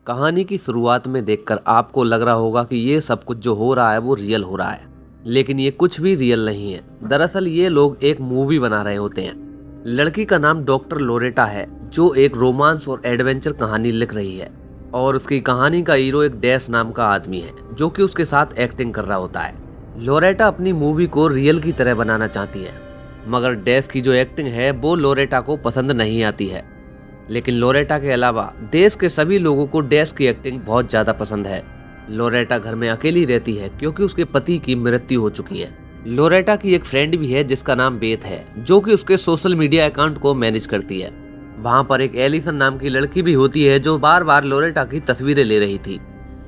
कहानी की शुरुआत में देखकर आपको लग रहा होगा कि ये सब कुछ जो हो रहा है वो रियल हो रहा है, लेकिन ये कुछ भी रियल नहीं है। दरअसल ये लोग एक मूवी बना रहे होते हैं। लड़की का नाम डॉक्टर लोरेटा है, जो एक रोमांस और एडवेंचर कहानी लिख रही है, और उसकी कहानी का हीरो एक डैश नाम का आदमी है, जो कि उसके साथ एक्टिंग कर रहा होता है। लोरेटा अपनी मूवी को रियल की तरह बनाना चाहती है, मगर डैश की जो एक्टिंग है वो लोरेटा को पसंद नहीं आती है। लेकिन लोरेटा के अलावा देश के सभी लोगों को डैश की एक्टिंग बहुत ज़्यादा पसंद है। लोरेटा घर में अकेली रहती है क्योंकि उसके पति की मृत्यु हो चुकी है। लोरेटा की एक फ्रेंड भी है जिसका नाम बेथ है, जो कि उसके सोशल मीडिया अकाउंट को मैनेज करती है। वहाँ पर एक एलिसन नाम की लड़की भी होती है जो बार बार लोरेटा की तस्वीरें ले रही थी,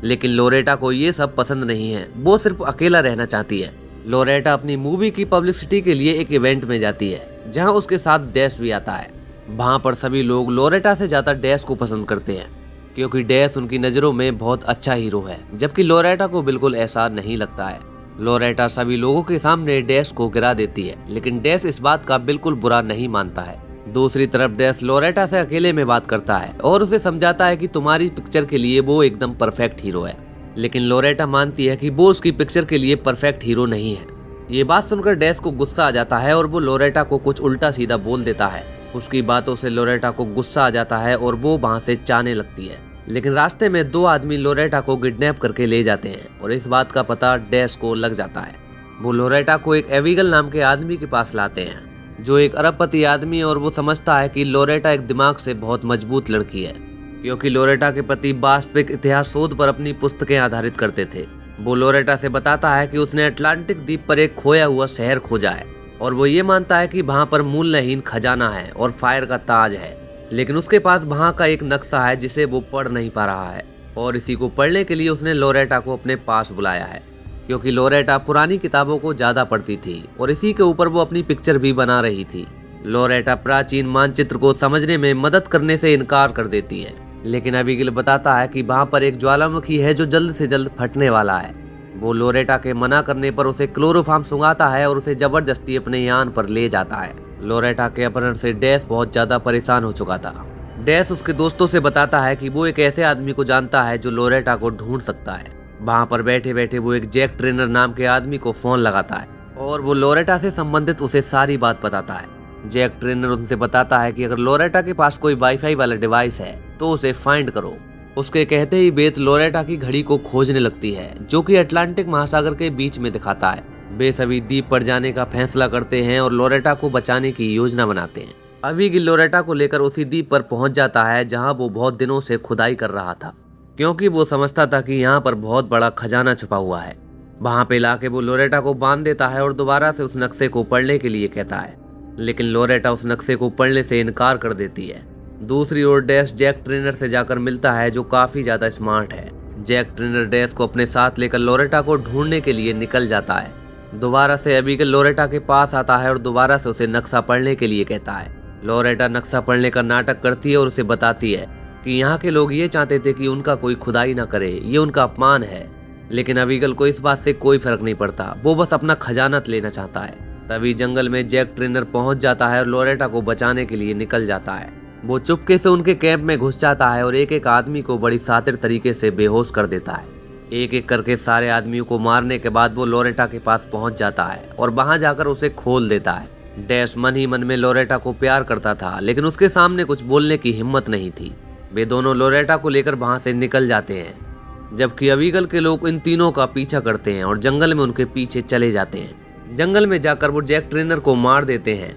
लेकिन लोरेटा को ये सब पसंद नहीं है। वो सिर्फ अकेला रहना चाहती है। लोरेटा अपनी मूवी की पब्लिसिटी के लिए एक इवेंट में जाती है, जहाँ उसके साथ डैश भी आता है। वहाँ पर सभी लोग लोरेटा से ज़्यादा डैश को पसंद करते हैं, क्योंकि डैश उनकी नज़रों में बहुत अच्छा हीरो है, जबकि लोरेटा को बिल्कुल ऐसा नहीं लगता है। लोरेटा सभी लोगों के सामने डैश को गिरा देती है, लेकिन डैश इस बात का बिल्कुल बुरा नहीं मानता है। दूसरी तरफ डैश लोरेटा से अकेले में बात करता है और उसे समझाता है कि तुम्हारी पिक्चर के लिए वो एकदम परफेक्ट हीरो है, लेकिन लोरेटा मानती है कि वो उसकी पिक्चर के लिए परफेक्ट हीरो नहीं है। ये बात सुनकर डैश को गुस्सा आ जाता है और वो लोरेटा को कुछ उल्टा सीधा बोल देता है। उसकी बातों से लोरेटा को गुस्सा आ जाता है और वो वहाँ से जाने लगती है, लेकिन रास्ते में दो आदमी लोरेटा को किडनैप करके ले जाते हैं और इस बात का पता डैश को लग जाता है। वो लोरेटा को एक एविगल नाम के आदमी के पास लाते हैं, जो एक अरबपति आदमी है, और वो समझता है कि लोरेटा एक दिमाग से बहुत मजबूत लड़की है, क्योंकि लोरेटा के पति वास्तविक इतिहास शोध पर अपनी पुस्तकें आधारित करते थे। वो लोरेटा से बताता है कि उसने अटलांटिक द्वीप पर एक खोया हुआ शहर खोजा है, और वो ये मानता है कि वहाँ पर मूल्यहीन खजाना है और फायर का ताज है, लेकिन उसके पास वहाँ का एक नक्शा है जिसे वो पढ़ नहीं पा रहा है, और इसी को पढ़ने के लिए उसने लोरेटा को अपने पास बुलाया है, क्योंकि लोरेटा पुरानी किताबों को ज़्यादा पढ़ती थी और इसी के ऊपर वो अपनी पिक्चर भी बना रही थी। लोरेटा प्राचीन मानचित्र को समझने में मदद करने से इनकार कर देती है, लेकिन अबीगिल बताता है कि वहाँ पर एक ज्वालामुखी है जो जल्द से जल्द फटने वाला है। वो लोरेटा के मना करने पर उसे क्लोरोफॉर्म सुंघाता है और उसे जबरदस्ती अपने यान पर ले जाता है। लोरेटा के अपहरण से डैश बहुत ज्यादा परेशान हो चुका था। डैश उसके दोस्तों से बताता है कि वो एक ऐसे आदमी को जानता है जो लोरेटा को ढूंढ सकता है। वहाँ पर बैठे बैठे वो एक जैक ट्रेनर नाम के आदमी को फोन लगाता है और वो लोरेटा से संबंधित उसे सारी बात बताता है। जैक ट्रेनर उनसे बताता है कि अगर लोरेटा के पास कोई वाईफाई वाला डिवाइस है तो उसे फाइंड करो। उसके कहते ही बेथ लोरेटा की घड़ी को खोजने लगती है, जो कि अटलांटिक महासागर के बीच में दिखाता है। वे सभी द्वीप पर जाने का फैसला करते हैं और लोरेटा को बचाने की योजना बनाते हैं। अबीगिल लोरेटा को लेकर उसी द्वीप पर पहुंच जाता है जहां वो बहुत दिनों से खुदाई कर रहा था, क्योंकि वो समझता था कि यहाँ पर बहुत बड़ा खजाना छुपा हुआ है। वहां पे लाके वो लोरेटा को बांध देता है और दोबारा से उस नक्शे को पढ़ने के लिए कहता है, लेकिन लोरेटा उस नक्शे को पढ़ने से इनकार कर देती है। दूसरी ओर डैश जैक ट्रेनर से जाकर मिलता है, जो काफी ज्यादा स्मार्ट है। जैक ट्रेनर डैश को अपने साथ लेकर लोरेटा को ढूंढने के लिए निकल जाता है। दोबारा से अबीगिल लोरेटा के पास आता है और दोबारा से उसे नक्शा पढ़ने के लिए कहता है। लोरेटा नक्शा पढ़ने का नाटक करती है और उसे बताती है कि यहाँ के लोग ये चाहते थे कि उनका कोई खुदाई ना करे, ये उनका अपमान है, लेकिन अबीगिल को इस बात से कोई फर्क नहीं पड़ता। वो बस अपना खजाना लेना चाहता है। तभी जंगल में जैक ट्रेनर पहुंच जाता है और लोरेटा को बचाने के लिए निकल जाता है। वो चुपके से उनके कैंप में घुस जाता है और एक एक आदमी को बड़ी शातिर तरीके से बेहोश कर देता है। एक एक करके सारे आदमियों को मारने के बाद वो लोरेटा के पास पहुंच जाता है और वहां जाकर उसे खोल देता है। डैश मन ही मन में लोरेटा को प्यार करता था, लेकिन उसके सामने कुछ बोलने की हिम्मत नहीं थी। वे दोनों लोरेटा को लेकर वहां से निकल जाते हैं, जबकि अबीगल के लोग इन तीनों का पीछा करते हैं और जंगल में उनके पीछे चले जाते हैं। जंगल में जाकर वो जैक ट्रेनर को मार देते हैं,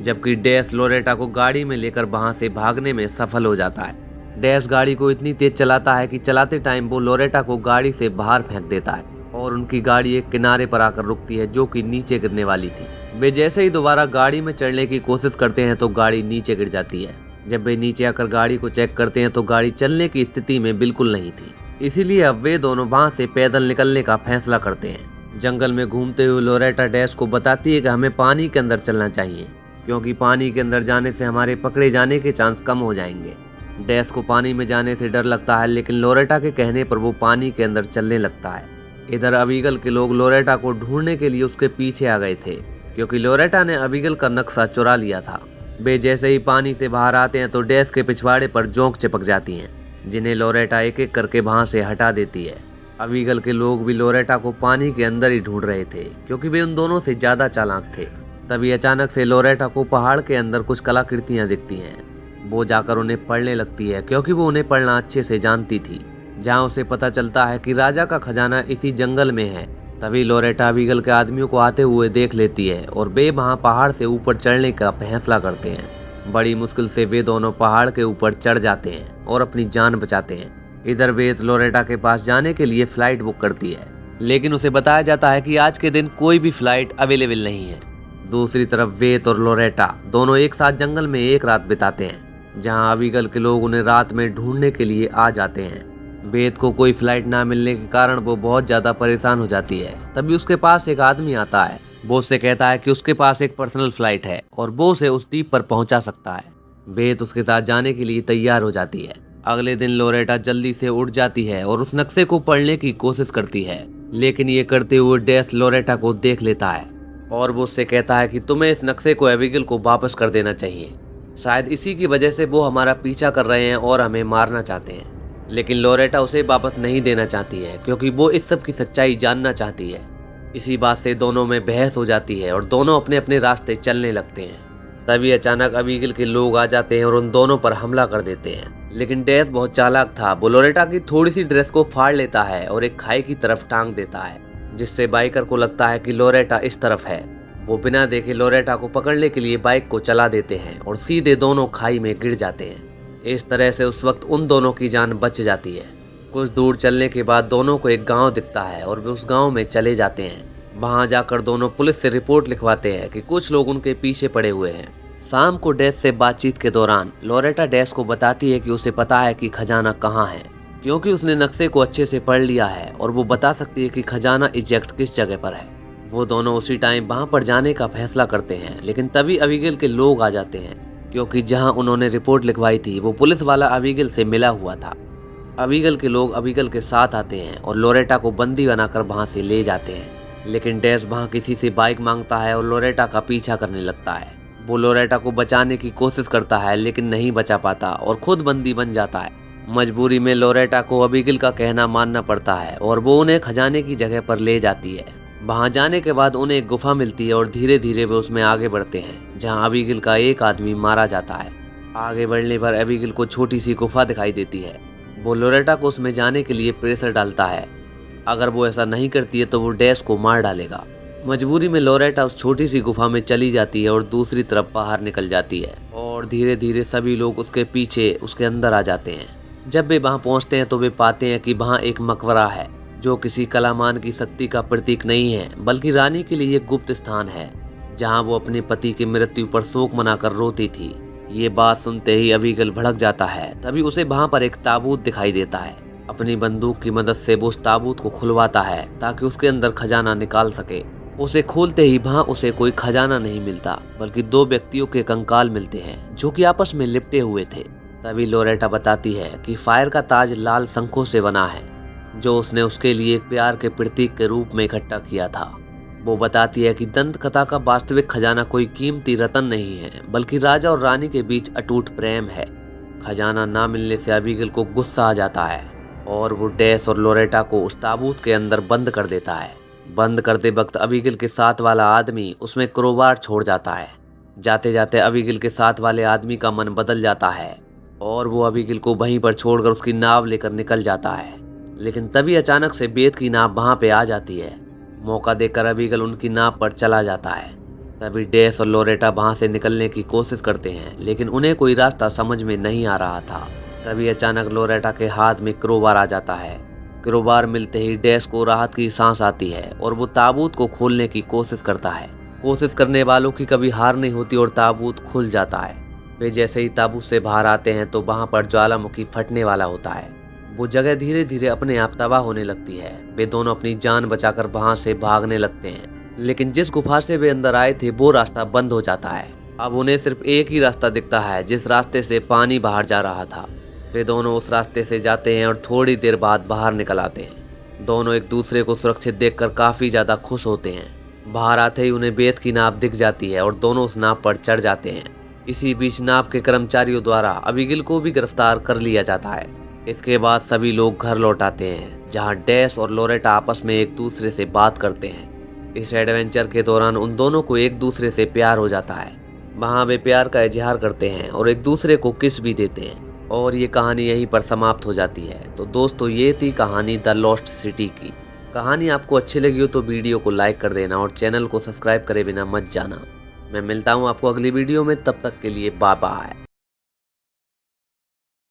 जबकि डैश लोरेटा को गाड़ी में लेकर वहां से भागने में सफल हो जाता है। डैश गाड़ी को इतनी तेज चलाता है कि चलाते टाइम वो लोरेटा को गाड़ी से बाहर फेंक देता है और उनकी गाड़ी एक किनारे पर आकर रुकती है, जो कि नीचे गिरने वाली थी। वे जैसे ही दोबारा गाड़ी में चढ़ने की कोशिश करते हैं तो गाड़ी नीचे गिर जाती है। जब वे नीचे आकर गाड़ी को चेक करते हैं तो गाड़ी चलने की स्थिति में बिल्कुल नहीं थी, इसीलिए अब वे दोनों वहां से पैदल निकलने का फैसला करते हैं। जंगल में घूमते हुए लोरेटा डैश को बताती है कि हमें पानी के अंदर चलना चाहिए, क्योंकि पानी के अंदर जाने से हमारे पकड़े जाने के चांस कम हो जाएंगे। डैश को पानी में जाने से डर लगता है, लेकिन लोरेटा के कहने पर वो पानी के अंदर चलने लगता है। इधर अबीगल के लोग लोरेटा को ढूंढने के लिए उसके पीछे आ गए थे, क्योंकि लोरेटा ने अबीगल का नक्शा चुरा लिया था। वे जैसे ही पानी से बाहर आते हैं तो डैश के पिछवाड़े पर जोंक चिपक जाती हैं। जिन्हें लोरेटा एक एक करके वहां से हटा देती है। अबीगल के लोग भी लोरेटा को पानी के अंदर ही ढूंढ रहे थे क्योंकि वे उन दोनों से ज्यादा चालाक थे। तभी अचानक से लोरेटा को पहाड़ के अंदर कुछ कलाकृतियां दिखती हैं। वो जाकर उन्हें पढ़ने लगती है क्योंकि वो उन्हें पढ़ना अच्छे से जानती थी। जहां उसे पता चलता है कि राजा का खजाना इसी जंगल में है। तभी लोरेटा अबीगल के आदमियों को आते हुए देख लेती है और वे वहां पहाड़ से ऊपर चढ़ने का फैसला करते हैं। बड़ी मुश्किल से वे दोनों पहाड़ के ऊपर चढ़ जाते हैं और अपनी जान बचाते हैं। इधर वेद लोरेटा के पास जाने के लिए फ्लाइट बुक करती है, लेकिन उसे बताया जाता है कि आज के दिन कोई भी फ्लाइट अवेलेबल नहीं है। दूसरी तरफ वेद और लोरेटा दोनों एक साथ जंगल में एक रात बिताते हैं, जहां अबीगल के लोग उन्हें रात में ढूंढने के लिए आ जाते हैं। वेद को कोई फ्लाइट ना मिलने के कारण वो बहुत ज्यादा परेशान हो जाती है। तभी उसके पास एक आदमी आता है। वो उससे कहता है कि उसके पास एक पर्सनल फ्लाइट है और वो उसे उस द्वीप पर पहुंचा सकता है। वेद उसके साथ जाने के लिए तैयार हो जाती है। अगले दिन लोरेटा जल्दी से उठ जाती है और उस नक्शे को पढ़ने की कोशिश करती है, लेकिन ये करते हुए डैश लोरेटा को देख लेता है और वो उससे कहता है कि तुम्हें इस नक्शे को एबिगेल को वापस कर देना चाहिए। शायद इसी की वजह से वो हमारा पीछा कर रहे हैं और हमें मारना चाहते हैं। लेकिन लोरेटा उसे वापस नहीं देना चाहती है क्योंकि वो इस सब की सच्चाई जानना चाहती है। इसी बात से दोनों में बहस हो जाती है और दोनों अपने अपने रास्ते चलने लगते हैं। तभी अचानक अबीगल के लोग आ जाते हैं और उन दोनों पर हमला कर देते हैं। लेकिन डैश बहुत चालाक था। वो लोरेटा की थोड़ी सी ड्रेस को फाड़ लेता है और एक खाई की तरफ टांग देता है, जिससे बाइकर को लगता है कि लोरेटा इस तरफ है। वो बिना देखे लोरेटा को पकड़ने के लिए बाइक को चला देते हैं और सीधे दोनों खाई में गिर जाते हैं। इस तरह से उस वक्त उन दोनों की जान बच जाती है। कुछ दूर चलने के बाद दोनों को एक गांव दिखता है और वे उस गांव में चले जाते हैं। वहां जाकर दोनों पुलिस से रिपोर्ट लिखवाते हैं कि कुछ लोग उनके पीछे पड़े हुए हैं। शाम को डैश से बातचीत के दौरान लोरेटा डैश को बताती है कि उसे पता है कि खजाना कहाँ है, क्योंकि उसने नक्शे को अच्छे से पढ़ लिया है और वो बता सकती है कि खजाना एग्जैक्ट किस जगह पर है। वो दोनों उसी टाइम वहां पर जाने का फैसला करते हैं, लेकिन तभी अबीगल के लोग आ जाते हैं क्योंकि जहां उन्होंने रिपोर्ट लिखवाई थी वो पुलिस वाला अबीगल से मिला हुआ था। अबीगल के लोग अबीगल के साथ आते हैं और लोरेटा को बंदी बनाकर वहां से ले जाते हैं। लेकिन डैश वहां किसी से बाइक मांगता है और लोरेटा का पीछा करने लगता है। वो लोरेटा को बचाने की कोशिश करता है लेकिन नहीं बचा पाता और खुद बंदी बन जाता है। मजबूरी में लोरेटा को अबीगल का कहना मानना पड़ता है और वो उन्हें खजाने की जगह पर ले जाती है। वहां जाने के बाद उन्हें एक गुफा मिलती है और धीरे धीरे वे उसमें आगे बढ़ते हैं, जहां अबीगल का एक आदमी मारा जाता है। आगे बढ़ने पर अबीगल को छोटी सी गुफा दिखाई देती है। वो लोरेटा को उसमें जाने के लिए प्रेशर डालता है। अगर वो ऐसा नहीं करती है तो वो डैश को मार डालेगा। मजबूरी में लोरेटा उस छोटी सी गुफा में चली जाती है और दूसरी तरफ बाहर निकल जाती है और धीरे धीरे सभी लोग उसके पीछे उसके अंदर आ जाते हैं। जब वे वहां पहुंचते हैं तो वे पाते हैं कि वहां एक मकबरा है, जो किसी कलामान की शक्ति का प्रतीक नहीं है बल्कि रानी के लिए गुप्त स्थान है, जहां वो अपने पति की मृत्यु पर शोक मनाकर रोती थी। ये बात सुनते ही अबीगल भड़क जाता है। तभी उसे वहां पर एक ताबूत दिखाई देता है। अपनी बंदूक की मदद से वो उस ताबूत को खुलवाता है ताकि उसके अंदर खजाना निकाल सके। उसे खोलते ही वहां उसे कोई खजाना नहीं मिलता बल्कि दो व्यक्तियों के कंकाल मिलते हैं जो कि आपस में लिपटे हुए थे। तभी लोरेटा बताती है कि फायर का ताज लाल शंखों से बना है, जो उसने उसके लिए प्यार के प्रतीक के रूप में इकट्ठा किया था। वो बताती है कि दंत कथा का वास्तविक खजाना कोई कीमती रतन नहीं है बल्कि राजा और रानी के बीच अटूट प्रेम है। खजाना ना मिलने से अबीगल को गुस्सा आ जाता है और वो डैश और लोरेटा को उस ताबूत के अंदर बंद कर देता है। बंद करते वक्त अबीगल के साथ वाला आदमी उसमें क्रोबार छोड़ जाता है। जाते जाते अबीगल के साथ वाले आदमी का मन बदल जाता है और वो अबीगल को वहीं पर छोड़कर उसकी नाव लेकर निकल जाता है। लेकिन तभी अचानक से बेत की नाव वहां पे आ जाती है। मौका देकर अबीगल उनकी नाव पर चला जाता है। तभी डैश और लोरेटा वहां से निकलने की कोशिश करते हैं, लेकिन उन्हें कोई रास्ता समझ में नहीं आ रहा था। तभी अचानक लोरेटा के हाथ में क्रोबार आ जाता है। क्रोबार मिलते ही डैश को राहत की सांस आती है और वो ताबूत को खोलने की कोशिश करता है। कोशिश करने वालों की कभी हार नहीं होती और ताबूत खुल जाता है। वे जैसे ही ताबूत से बाहर आते हैं तो वहां पर ज्वालामुखी फटने वाला होता है। वो जगह धीरे धीरे अपने आप तबाह होने लगती है। वे दोनों अपनी जान बचाकर वहां से भागने लगते हैं, लेकिन जिस गुफा से वे अंदर आए थे वो रास्ता बंद हो जाता है। अब उन्हें सिर्फ एक ही रास्ता दिखता है, जिस रास्ते से पानी बाहर जा रहा था। वे दोनों उस रास्ते से जाते हैं और थोड़ी देर बाद बाहर निकल आते हैं। दोनों एक दूसरे को सुरक्षित देखकर काफी ज्यादा खुश होते हैं। बाहर आते ही उन्हें बेत की नाव दिख जाती है और दोनों उस नाव पर चढ़ जाते हैं। इसी बीच नाव के कर्मचारियों द्वारा अबीगल को भी गिरफ्तार कर लिया जाता है। इसके बाद सभी लोग घर लौट आते हैं, जहां डैश और लोरेटा आपस में एक दूसरे से बात करते हैं। इस एडवेंचर के दौरान उन दोनों को एक दूसरे से प्यार हो जाता है। वहाँ वे प्यार का इजहार करते हैं और एक दूसरे को किस भी देते हैं, और ये कहानी यहीं पर समाप्त हो जाती है। तो दोस्तों, ये थी कहानी द लॉस्ट सिटी की। कहानी आपको अच्छी लगी हो तो वीडियो को लाइक कर देना और चैनल को सब्सक्राइब करे बिना मत जाना। मैं मिलता हूँ आपको अगली वीडियो में, तब तक के लिए बाय बाय।